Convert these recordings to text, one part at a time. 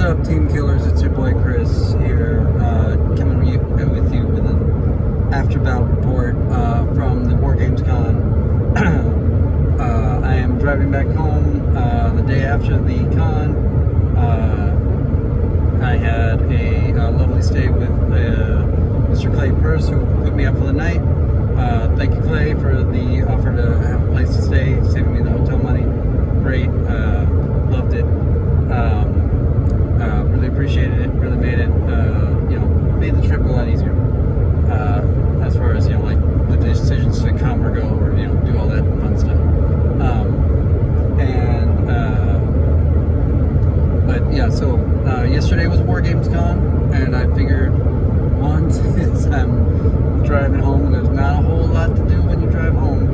up, Team Killers? It's your boy Chris here, coming with you with an after-battle report from the Wargamescon. I am driving back home the day after the con. I had a lovely stay with Mr. Clay Purse, who put me up for the night. Thank you, Clay, for the offer to have a place to stay, saving me the hotel money. Great, loved it. Really appreciated it. Really made it, made the trip a lot easier. As far as like the decisions to come or go, or do all that fun stuff. But yeah, so yesterday was Wargamescon, and I figured since I'm driving home, there's not a whole lot to do when you drive home,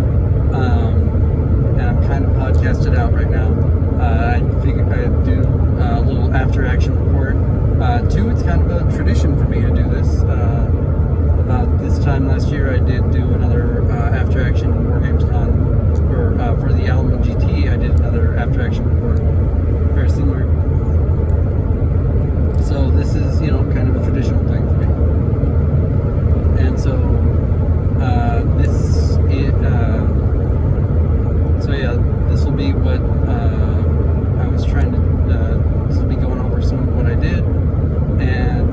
and I'm kind of podcasted out right now. I figured I'd do a little after-action report. It's kind of a tradition for me to do this. About this time last year, I did do another after-action Wargamescon, or for the Alamo GT, I did another after-action report, very similar. So this is, kind of a traditional thing for me. And so this will be what I was trying to. This will be going over some of what I did, and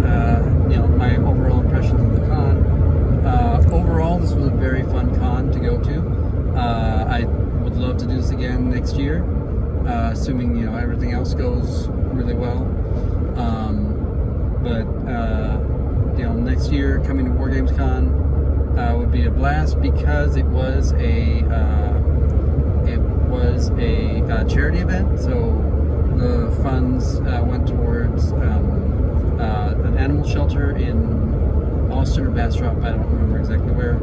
my overall impressions of the con. Overall, this was a very fun con to go to. I would love to do this again next year, assuming everything else goes really well. Next year coming to Wargamescon would be a blast, because it was a charity event. So the funds went towards an animal shelter in Austin or Bastrop, I don't remember exactly where.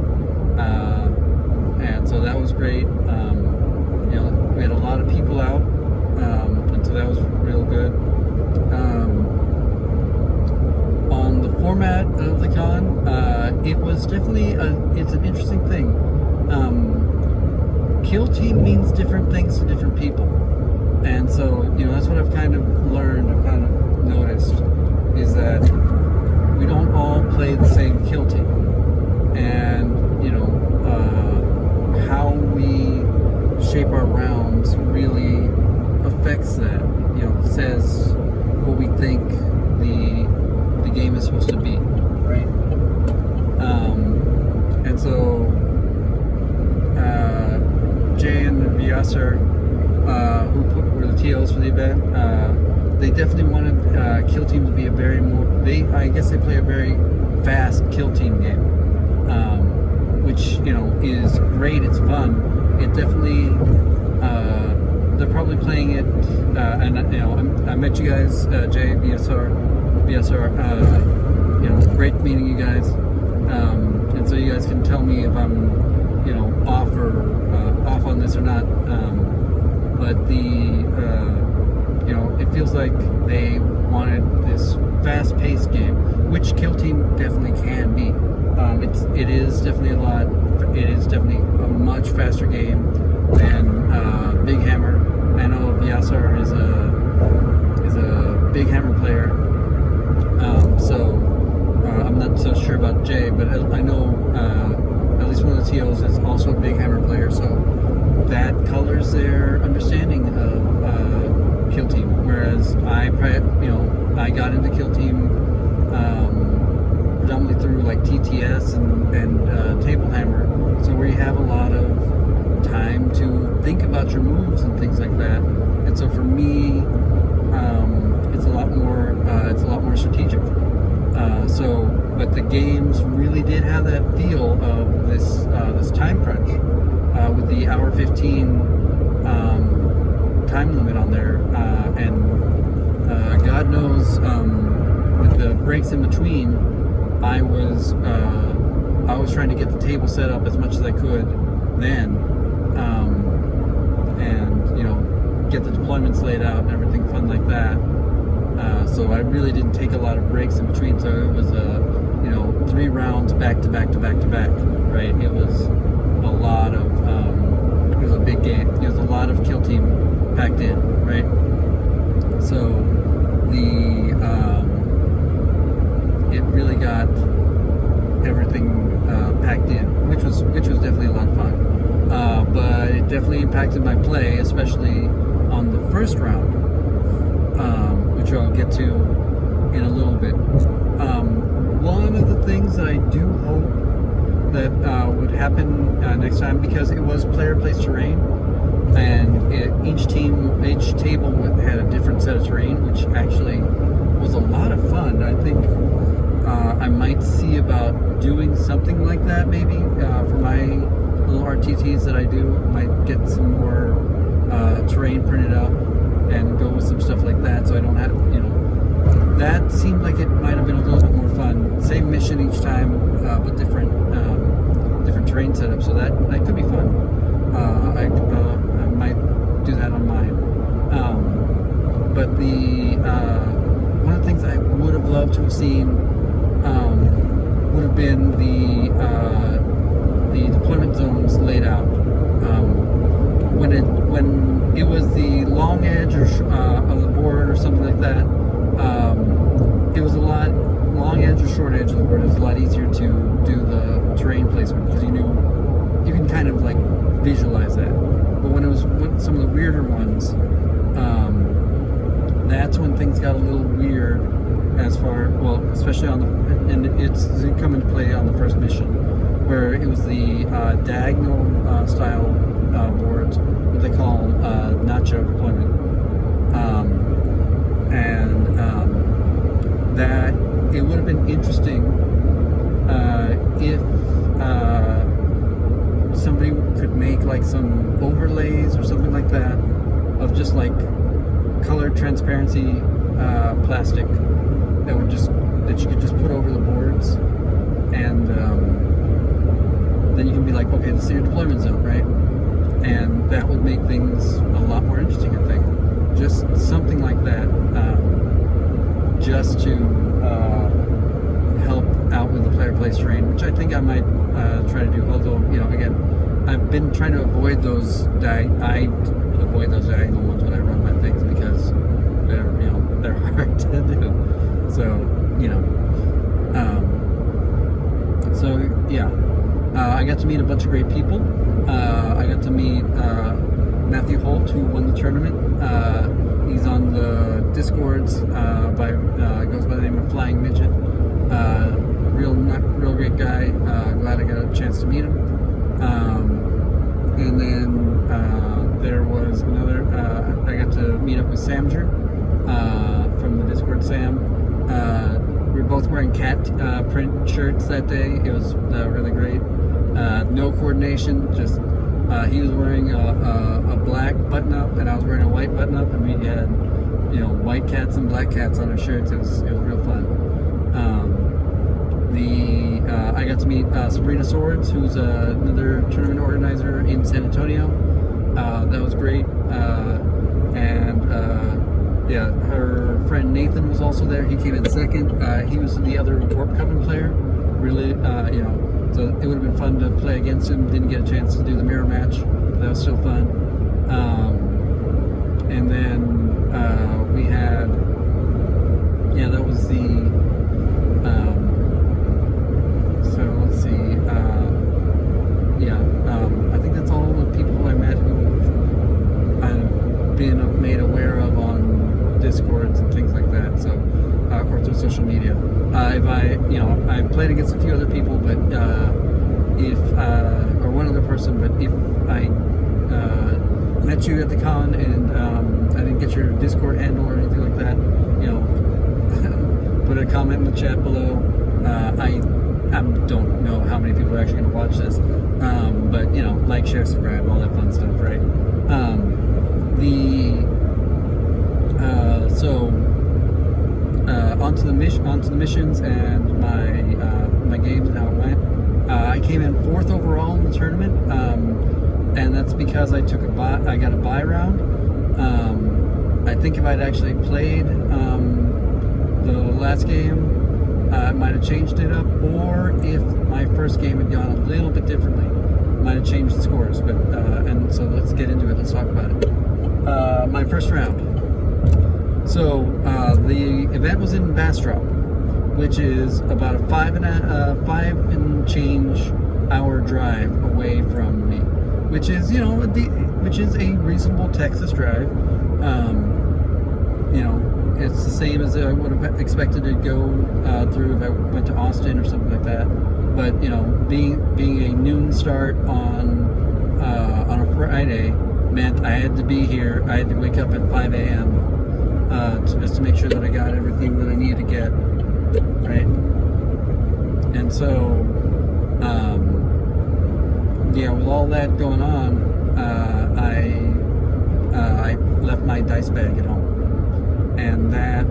And so that was great. We had a lot of people out, and so that was real good. On the format of the con, it was definitely it's an interesting thing. Kill team means different things to different people, and so that's what I've kind of learned, I've kind of noticed, is that we don't all play the same kill team, and how we shape our rounds really affects that. Says what we think the game is supposed to be, right? And so Jay and Vyasar, who were the TOs for the event, they definitely wanted kill team to be a very more. I guess they play a very fast kill team game, which is great. It's fun. It definitely. They're probably playing it, and I met you guys, Jay, Vyasar. Great meeting you guys, and so you guys can tell me if I'm off on this or not, but it feels like they wanted this fast-paced game, which Kill Team definitely can be. It is definitely a much faster game than Big Hammer. I know Vyasar is a Big Hammer player, so I'm not so sure about Jay, but I know at least one of the TOs is also a Big Hammer player, so that colors their understanding of Kill Team. Whereas I got into Kill Team predominantly through like TTS and Table Hammer, so where you have a lot of time to think about your moves and things like that. And so for me, it's a lot more strategic. But the games really did have that feel of this time crunch with the hour 15 time limit on there, and God knows with the breaks in between, I was trying to get the table set up as much as I could then, and get the deployments laid out and everything fun like that. So I really didn't take a lot of breaks in between. So it was 3 rounds back to back to back to back, right? It was a lot of it was a big game. It was a lot of Kill Team packed in, right? So the definitely impacted my play, especially on the first round, which I'll get to in a little bit. One of the things that I do hope that would happen next time, because it was player place terrain, and each table had a different set of terrain, which actually was a lot of fun. I think I might see about doing something like that maybe for my little RTTs that I do. Might get some more terrain printed up and go with some stuff like that, so I don't have, that seemed like it might have been a little bit more fun. Same mission each time, but different terrain setup, so that could be fun. I might do that on mine. But the one of the things I would have loved to have seen would have been the deployment zones laid out. When it was the long edge of the board or something like that, it was a lot long edge or short edge of the board. It was a lot easier to do the terrain placement because you can kind of like visualize that. But when it was some of the weirder ones, that's when things got a little weird. As far, well, especially and it's come into play on the first mission, where it was the diagonal style boards, what they call nacho deployment, that it would have been interesting if somebody could make like some overlays or something like that of just like colored transparency plastic that you could just put over the boards, and then you can be like, okay, this is your deployment zone, right? And that would make things a lot more interesting, I think. Just something like that, just to help out with the player place terrain, which I think I might try to do. Although, again, I've been trying to avoid those diagonal ones when I run my things because they're hard to do. So, I got to meet a bunch of great people. I got to meet Matthew Holt, who won the tournament. He's on the Discords goes by the name of Flying Midget. Real great guy. Glad I got a chance to meet him. And then there was another. I got to meet up with Samger from the Discord. Sam. We were both wearing cat print shirts that day. It was really great. No coordination. Just he was wearing a black button-up, and I was wearing a white button-up, and we had white cats and black cats on our shirts. It was real fun. I got to meet Sabrina Swords, who's another tournament organizer in San Antonio. That was great. Her friend Nathan was also there. He came in second. He was the other Warp Coven player. Really, so it would have been fun to play against him. Didn't get a chance to do the mirror match. That was still fun. And then we had, that was the. So let's see. I think that's all the people who I met who I've been made aware of on Discords and things like that. So, or through social media. I played against a few other people, but or one other person, but if I met you at the con and I didn't get your Discord handle or anything like that, put a comment in the chat below. I don't know how many people are actually going to watch this, but like, share, subscribe, all that fun stuff, right? Onto the missions and my games and how it went. I came in 4th overall in the tournament, and that's because I got a bye round. I think if I'd actually played the last game, I might have changed it up, or if my first game had gone a little bit differently, might have changed the scores. But and so let's get into it. Let's talk about it. My first round. So the event was in Bastrop, which is about a 5 and change hour drive away from me, which is which is a reasonable Texas drive. You know, it's the same as I would have expected to go through if I went to Austin or something like that. But you know, being a noon start on a Friday meant I had to be here. I had to wake up at 5 a.m. Just to make sure that I got everything that I needed to get, right? And so, yeah, with all that going on, I left my dice bag at home, and that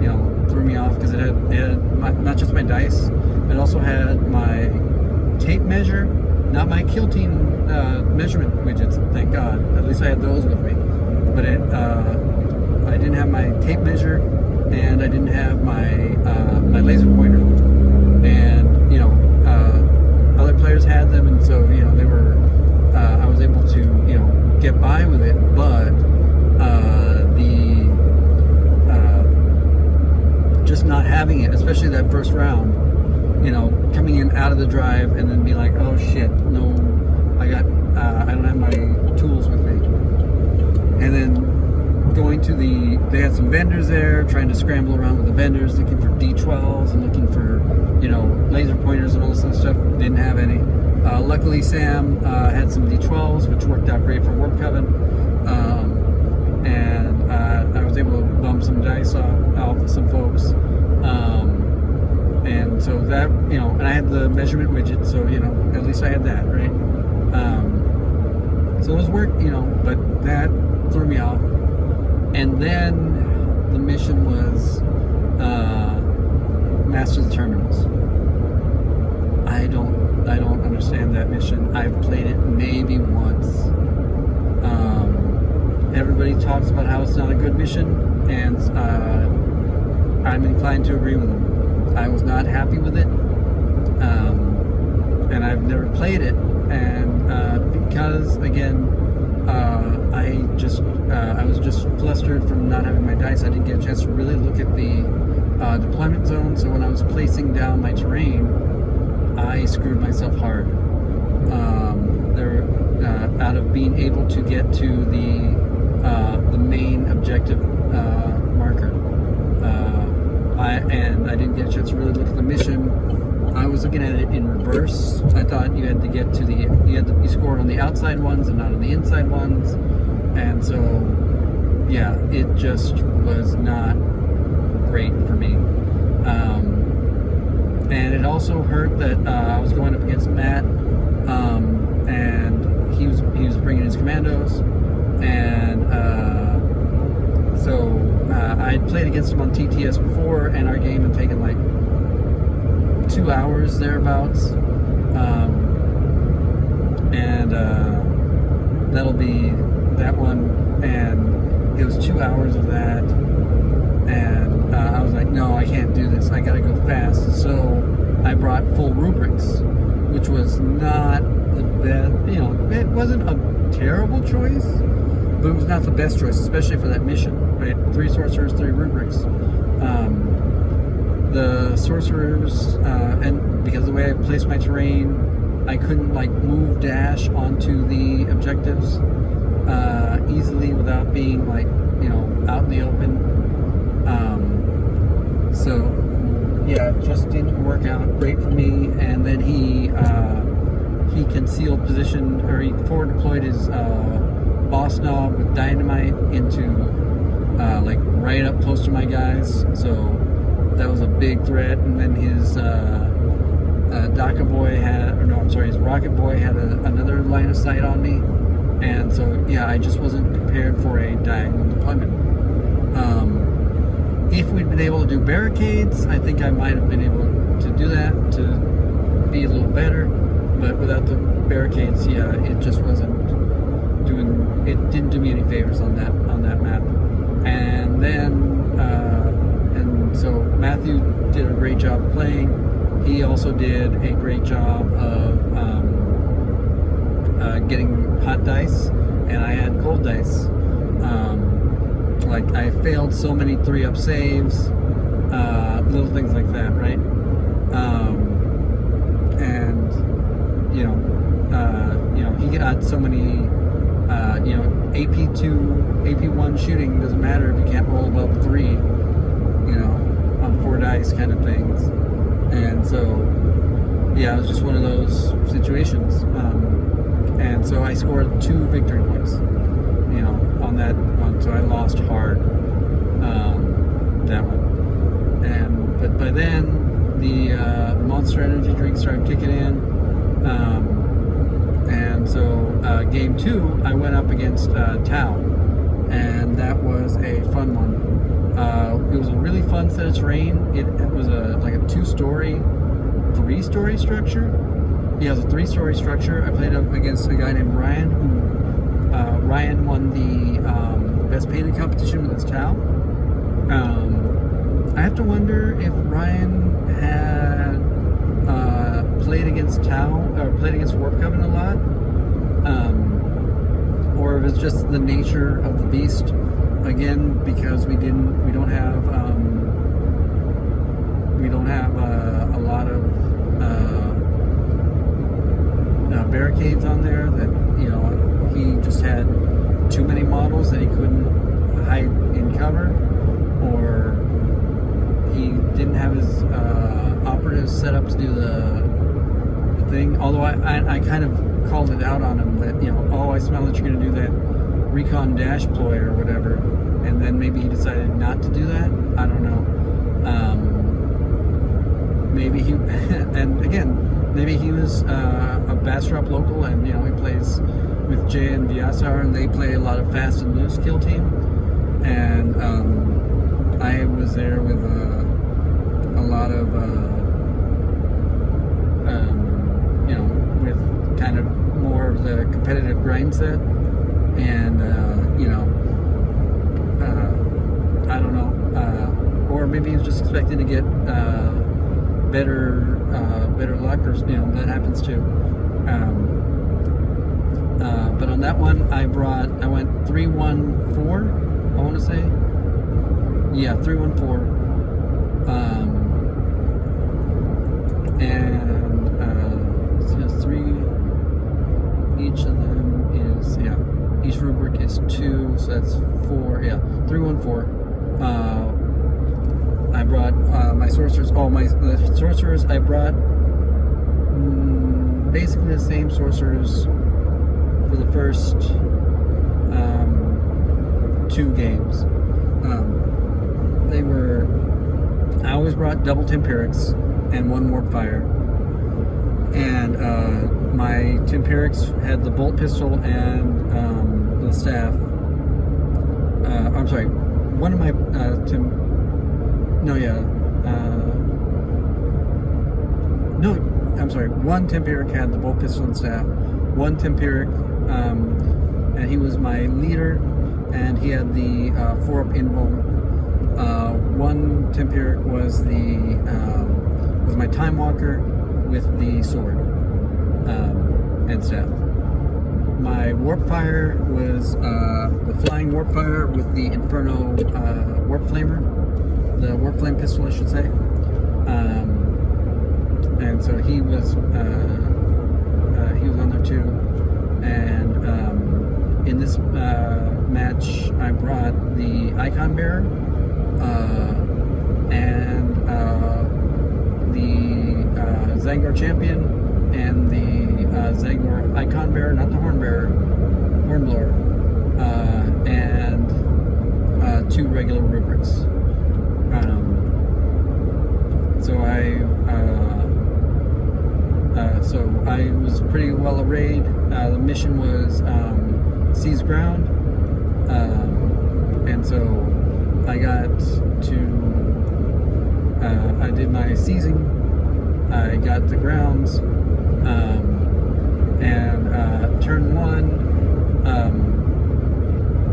you know, threw me off because it had not just my dice, but it also had my tape measure, not my kill team measurement widgets. Thank God, at least I had those with me. But I didn't have my tape measure, and I didn't have my my laser pointer, and you know, other players had them, and so you know, they were I was able to, you know, get by with it, but just not having it, especially that first round, you know, coming in out of the drive and then being like, oh shit, no, I don't have my tools with me, and then going to they had some vendors there, trying to scramble around with the vendors, looking for D12s and looking for, you know, laser pointers and all this other stuff. Didn't have any. Luckily, Sam had some D12s, which worked out great for Warp Coven, and I was able to bum some dice off of some folks, and so that, you know, and I had the measurement widget, so you know, at least I had that, right? So it was work, you know, but that threw me off. And then the mission was Master the Terminals. I don't understand that mission. I've played it maybe once. Everybody talks about how it's not a good mission, and I'm inclined to agree with them. I was not happy with it, and I've never played it, and because again, I was just flustered from not having my dice. I didn't get a chance to really look at the deployment zone, so when I was placing down my terrain, I screwed myself hard. Out of being able to get to the main objective marker, I didn't get a chance to really look at the mission. I was looking at it in reverse. I thought you had to get to you scored on the outside ones and not on the inside ones, and so yeah, it just was not great for me. And it also hurt that I was going up against Matt, and he was bringing his commandos, and so I had played against him on TTS before, and our game had taken like 2 hours thereabouts, and that'll be that one, and it was 2 hours of that, and I was like, no, I can't do this, I gotta go fast. So I brought full rubrics, which was not the best, you know, it wasn't a terrible choice, but it was not the best choice, especially for that mission, right? 3 sorcerers, 3 rubrics. The sorcerers, and because of the way I placed my terrain, I couldn't like move dash onto the objectives easily without being like, you know, out in the open. So yeah, it just didn't work out great for me. And then he concealed position, or he forward deployed his boss knob with dynamite into like right up close to my guys. So that was a big threat. And then his Daka boy his rocket boy had another line of sight on me, and so yeah, I just wasn't prepared for a diagonal deployment. If we'd been able to do barricades, I think I might have been able to do that, to be a little better, but without the barricades, yeah, it just wasn't it didn't do me any favors on that map. And then and so Matthew did a great job playing. He also did a great job of getting hot dice, and I had cold dice. Like I failed so many 3-up saves, little things like that, right? And he got so many You know, AP2, AP1 shooting doesn't matter if you can't roll above 3, you know, on 4 dice kind of things. And so, yeah, it was just one of those situations. And so I scored 2 victory points, you know, on that one. So I lost hard that one. But by then, the Monster Energy drink started kicking in. And so game 2, I went up against Tau, and that was a fun one. It was a really fun set of terrain. It was like a 2-story, 3-story structure. Yeah, it was a 3-story structure. I played up against a guy named Ryan, who Ryan won the best painted competition with his Tau. I have to wonder if Ryan had played against Tau or played against Warp Coven a lot, or if it's just the nature of the beast. Again, because we don't have a lot of barricades on there. That, you know, he just had too many models that he couldn't hide in cover, or he didn't have his operatives set up to do the thing. Although I kind of called it out on him that, you know, oh, I smell that you're going to do that recon dash ploy or whatever, and then maybe he decided not to do that. I don't know. Maybe he and again, maybe he was a Bastrop local, and, you know, he plays with Jay and Vyasar, and they play a lot of fast and loose kill team. And I was there with a lot of you know, with kind of more of the competitive grind set, and you know, I don't know, or maybe he was just expecting to get better luck, or, you know, that happens too. But on that one, I went 3-1-4, I want to say. Yeah, 3-1-4. And it says 3. Each of them is, yeah, each rubric is 2, so that's 4. Yeah, 3-1-4. I brought my sorcerers. The sorcerers I brought basically the same sorcerers for the first 2 games. I always brought double Tempirics and 1 Warp Fire. And my Tempirics had the bolt pistol and the staff. I'm sorry, one of my one Tempiric had the bolt pistol and staff. One Tempiric, and he was my leader, and he had the 4-up invuln. One Tempiric was my Time Walker with the sword and staff. My Warp Fire was the Flying Warp Fire with the Inferno Warp Flamer, the Warp Flame pistol, I should say. And so he was on there too. And in this match, I brought the Icon Bearer and the Zangor Champion and the Zangor Icon Bearer, not the Hornblower, and 2 regular rubrics. So I was pretty well arrayed. The mission was seize ground, and so I got to. I did my seizing. I got the grounds, and turn 1.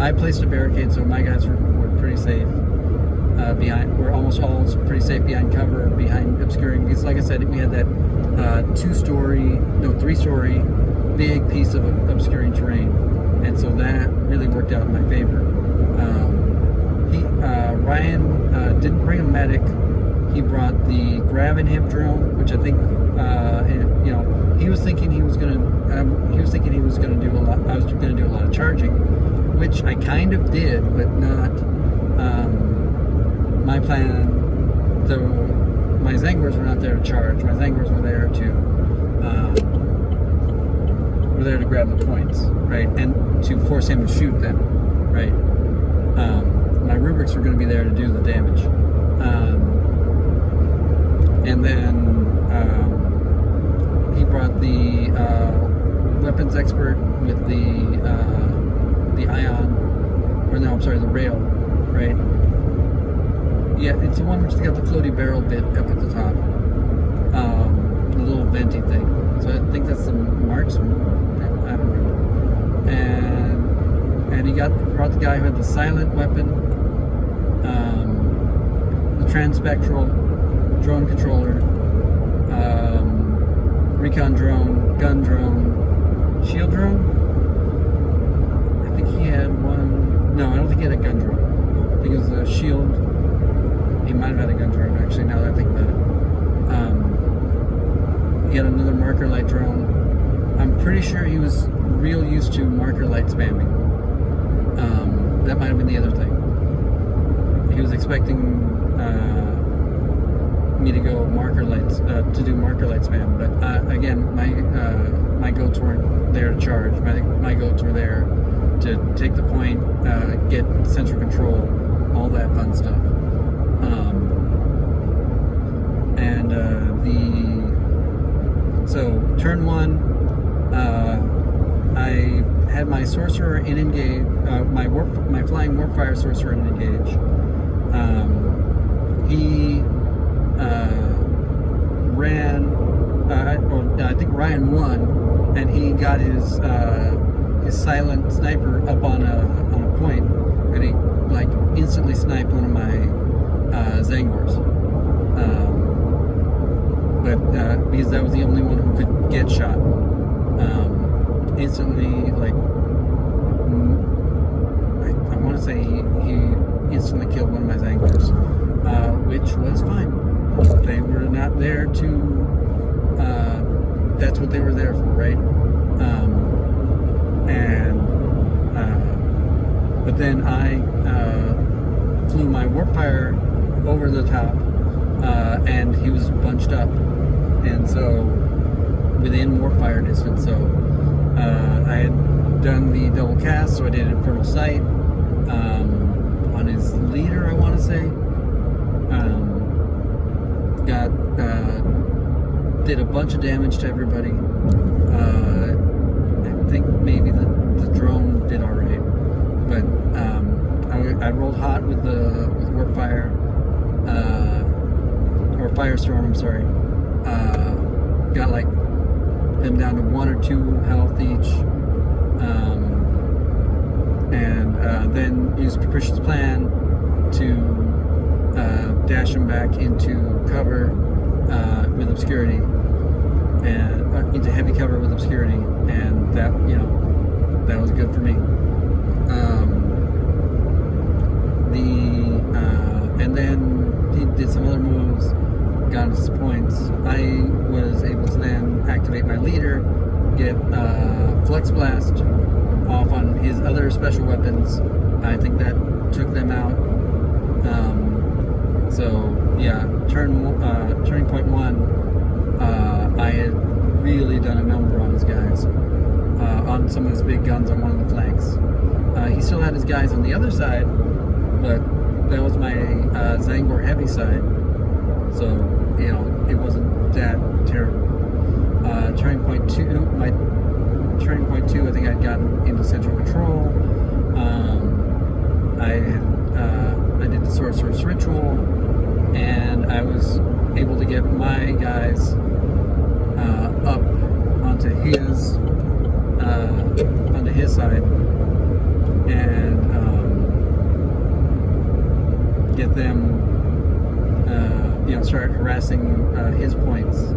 I placed a barricade, so my guys were pretty safe. We're almost all pretty safe behind cover, behind obscuring, because, like I said, we had that 3-story big piece of obscuring terrain, and so that really worked out in my favor. Ryan didn't bring a medic. He brought the grav inhib drone, which I think, you know, he was thinking he was going to he was thinking he was going to do a lot. I was going to do a lot of charging, which I kind of did, but not. My plan. My Zangors were not there to charge. My Zangors were there to grab the points, right, and to force him to shoot them, right. My Rubrics were going to be there to do the damage, and then he brought the weapons expert with the ion, or no, I'm sorry, the rail, right. Yeah, it's the one which has got the floaty barrel bit up at the top, the little venti thing. So I think that's the marksman. I don't remember. And he brought the guy who had the silent weapon, the transpectral drone controller, recon drone, gun drone, shield drone. I think he had one. No, I don't think he had a gun drone. I think it was a shield. He might have had a gun drone, actually, now that I think about it. He had another marker light drone. I'm pretty sure he was real used to marker light spamming. That might have been the other thing. He was expecting me to go marker lights, to do marker light spam, but again, my goats weren't there to charge. My goats were there to take the point, get central control, all that fun stuff. So turn one, I had my sorcerer in engage, my flying warpfire sorcerer in engage. He ran. I think Ryan won, and he got his silent sniper up on a point, and he like instantly sniped one of my Zangors. But because that was the only one who could get shot, instantly, like, I want to say he instantly killed one of my Zangors, which was fine. They were not there to, that's what they were there for, right? But then I flew my Warpfire over the top, and he was bunched up, and so within Warpfire distance. So I had done the double cast, so I did Infernal Sight on his leader, I want to say. Did a bunch of damage to everybody. I think maybe the drone did alright, but I rolled hot with Warpfire, or Firestorm, I'm sorry. Got like them down to 1 or 2 health each, and then used Capricious Plan to dash them back into cover with obscurity, and into heavy cover with obscurity, and that, that was good for me. And then he did some other moves, got his points. I was able to then activate my leader, get Flux Blast off on his other special weapons. I think that took them out. So yeah, turning point 1, I had really done a number on his guys, on some of his big guns on one of the flanks. He still had his guys on the other side, but that was my Zangor heavy side, so it wasn't that terrible. Turning point 2, I think I'd gotten into central control. I did the Sorcerer's Ritual, and I was able to get my guys up onto his side, and get them, start harassing his points,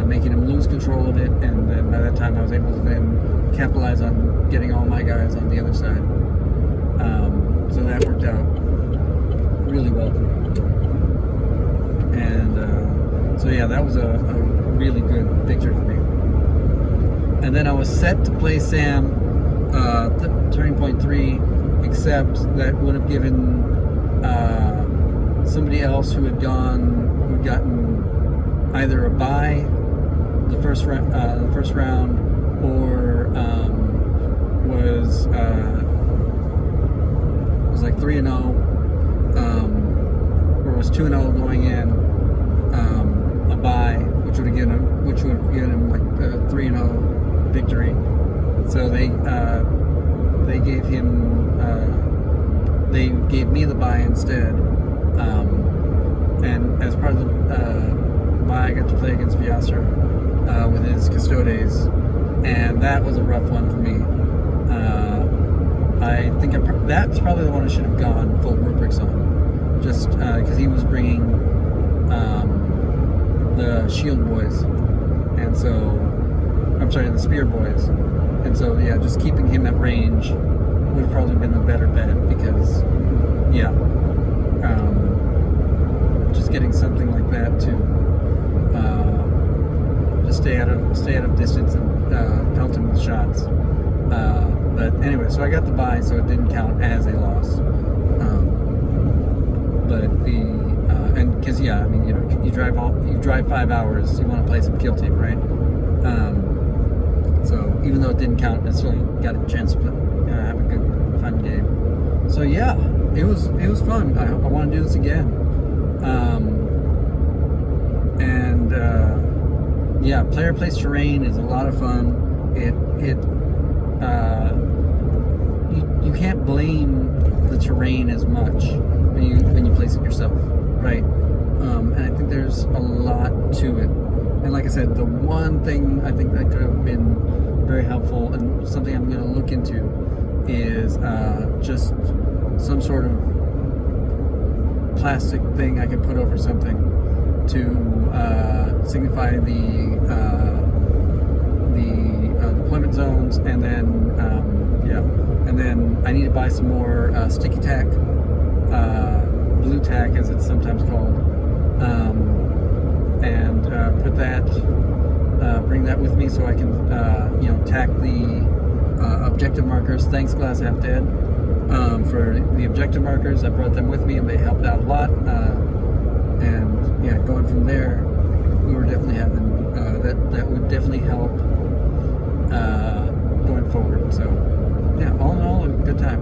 making him lose control of it, and then by that time I was able to then capitalize on getting all my guys on the other side. So that worked out really well for me. And so yeah, that was a really good victory for me. And then I was set to play Sam, Turning Point 3, except that would have given somebody else who had gotten either a bye the first round, or was like 3-0, or was 2-0 going in, a bye, which would have given him like a 3-0 victory. So they gave me the bye instead, and as part of the bye, I got to play against Vyasar with his Custodes, and that was a rough one for me. I think that's probably the one I should have gone full rubrics on, just because he was bringing the shield boys, and so I'm sorry, the spear boys, and so yeah, just keeping him at range would have probably been a better bet, because yeah, just getting something like that to just stay out of distance and pelt him with shots. But anyway, so I got the bye, so it didn't count as a loss. But and because yeah, I mean, you know, you drive 5 hours, you want to play some Kill Team, right? So even though it didn't count, I still got a chance to have a good, fun game. So yeah, it was fun. I want to do this again. Yeah, player place terrain is a lot of fun. You can't blame the terrain as much when you place it yourself, right? And I think there's a lot to it. And like I said, the one thing I think that could have been very helpful, and something I'm going to look into, is just some sort of plastic thing I could put over something to signify the deployment zones, and then and then I need to buy some more sticky tack, blue tack as it's sometimes called, and put that, bring that with me so I can tack the objective markers. Thanks Glass Half Dead for the objective markers. I brought them with me and they helped out a lot, and yeah, going from there, we were definitely having that would definitely help going forward. So yeah, all in all, a good time.